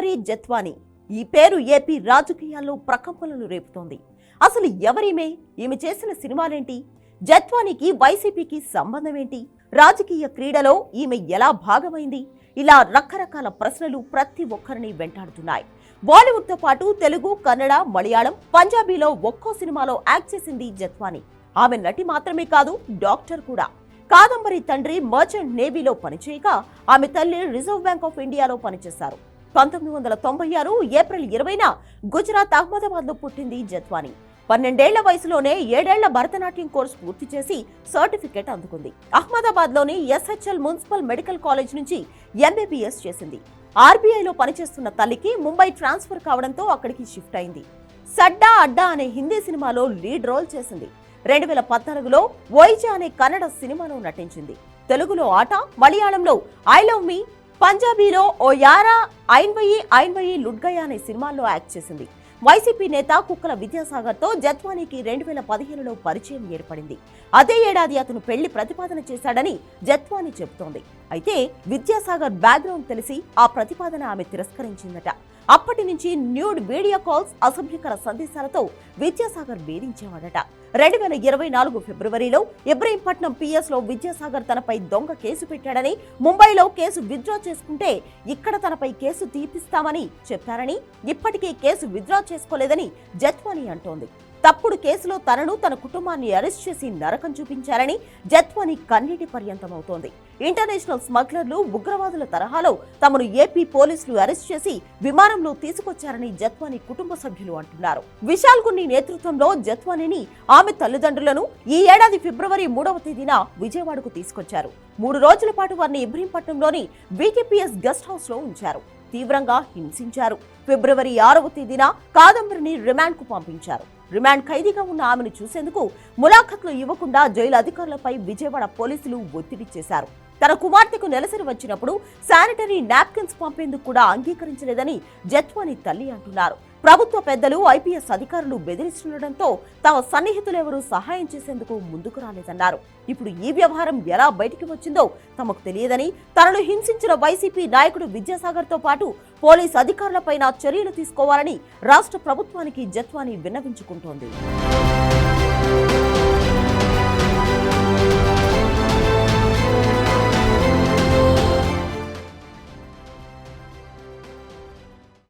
కాదంబరి జత్వాని ఈ పేరు ఏపీ రాజకీయాల్లో ప్రకంపనలు రేపుతోంది. అసలు ఎవరీమే? ఈమె చేసిన సినిమాలేంటి? జత్వానికి వైసీపీకి సంబంధం ఏంటి? రాజకీయ క్రీడలో ఈమె ఎలా భాగమైంది? ఇలా రకరకాల ప్రశ్నలు ప్రతి ఒక్కరిని వెంటాడుతున్నాయి. బాలీవుడ్ తో పాటు తెలుగు, కన్నడ, మలయాళం, పంజాబీలో ఒక్కో సినిమాలో యాక్ట్ చేసింది జత్వాని. ఆమె నటి మాత్రమే కాదు, డాక్టర్ కూడా. కాదంబరి తండ్రి మర్చెంట్ నేవీలో పనిచేయక ఆమె తల్లి రిజర్వ్ బ్యాంక్ ఆఫ్ ఇండియాలో పనిచేశారు. 1996 ఏప్రిల్ 20న గుజరాత్ అహ్మదాబాద్ లో పుట్టింది జత్వాని. 12 ఏళ్ల వయసులోనే 7 ఏళ్ల భరతనాట్యం కోర్సు పూర్తి చేసి సర్టిఫికెట్ అందుకుంది. అహ్మదాబాద్ లోని ఎస్హెచ్ఎల్ మున్సిపల్ మెడికల్ కాలేజ్ నుంచి ఎంబీబీఎస్ చేసింది. ఆర్బీఐలో పనిచేస్తున్న తల్లికి ముంబై ట్రాన్స్ఫర్ కావడంతో అక్కడికి షిఫ్ట్ అయింది. సడ్డా అడ్డా అనే హిందీ సినిమాలో లీడ్ రోల్ చేసింది. 2014లో ఓయిజా అనే కన్నడ సినిమాలో నటించింది. తెలుగులో ఆట, మలయాళంలో ఐ లవ్ మీ, పంజాబీలో ఓ యారా ఐన్వయి లుడ్గయా అనే సినిమాల్లో యాక్ట్ చేసింది. వైసీపీ నేత కుక్కల విద్యాసాగర్ తో జత్వానికి 2015లో పరిచయం ఏర్పడింది. అదే ఏడాది అతను పెళ్లి ప్రతిపాదన చేశాడని జత్వాని చెబుతోంది. అయితే విద్యాసాగర్ బ్యాక్గ్రౌండ్ తెలిసి ఆ ప్రతిపాదన ఆమె తిరస్కరించిందట. అప్పటి నుంచి న్యూడ్ వీడియో కాల్స్, అసభ్యకర సందేశాలతో విద్యాసాగర్ వేధించేవాడట. 2024 ఫిబ్రవరిలో ఇబ్రహీంపట్నం పిఎస్ లో విద్యాసాగర్ తనపై దొంగ కేసు పెట్టాడని, ముంబైలో కేసు విత్డ్రా చేసుకుంటే ఇక్కడ తనపై కేసు తీపిస్తామని చెప్పారని, ఇప్పటికీ కేసు విత్డ్రా చేసుకోలేదని జత్వాని అంటోంది. తప్పుడు కేసులో తనను, తన కుటుంబాన్ని అరెస్ట్ చేసి నరకం చూపించారని జత్వాని కన్నీటి పర్యంతమవుతోంది. ఇంటర్నేషనల్ స్మగ్లర్లు, ఉగ్రవాదుల తరహాలో తమను ఏపీ పోలీసులు అరెస్ట్ చేసి విమానంలో తీసుకొచ్చారని జత్వాని కుటుంబ సభ్యులు అంటున్నారు. విశాల్ గున్ని నేతృత్వంలో జత్వానిని, ఆమె తల్లిదండ్రులను ఈ ఏడాది ఫిబ్రవరి 3వ తేదీన విజయవాడకు తీసుకొచ్చారు. 3 రోజుల పాటు వారిని ఇబ్రహీంపట్నంలోని వీటీపీఎస్ గెస్ట్ హౌస్ లో ఉంచారు. తీవ్రంగా హింసించారు. ఫిబ్రవరి 6వ తేదీన కాదంబరిని రిమాండ్ కు పంపించారు. రిమాండ్ ఖైదీగా ఉన్న ఆమెను చూసేందుకు ములాఖత్లు ఇవ్వకుండా జైలు అధికారులపై విజయవాడ పోలీసులు ఒత్తిడి చేశారు. తన కుమార్తెకు నెలసరి వచ్చినప్పుడు శానిటరీ నాప్కిన్స్ పంపేందుకు కూడా అంగీకరించలేదని జత్వాని తల్లి అంటున్నారు. ప్రభుత్వ పెద్దలు, ఐపీఎస్ అధికారులు బెదిరిస్తుండటంతో తమ సన్నిహితులెవరూ సహాయం చేసేందుకు ముందుకు రాలేదన్నారు. ఇప్పుడు ఈ వ్యవహారం ఎలా బయటికి వచ్చిందో తమకు తెలియదని, తనను హింసించిన వైసీపీ నాయకుడు విద్యాసాగర్ తో పాటు పోలీస్ అధికారులపైన చర్యలు తీసుకోవాలని రాష్ట్ర ప్రభుత్వానికి జత్వాని విన్నవించుకుంటోంది.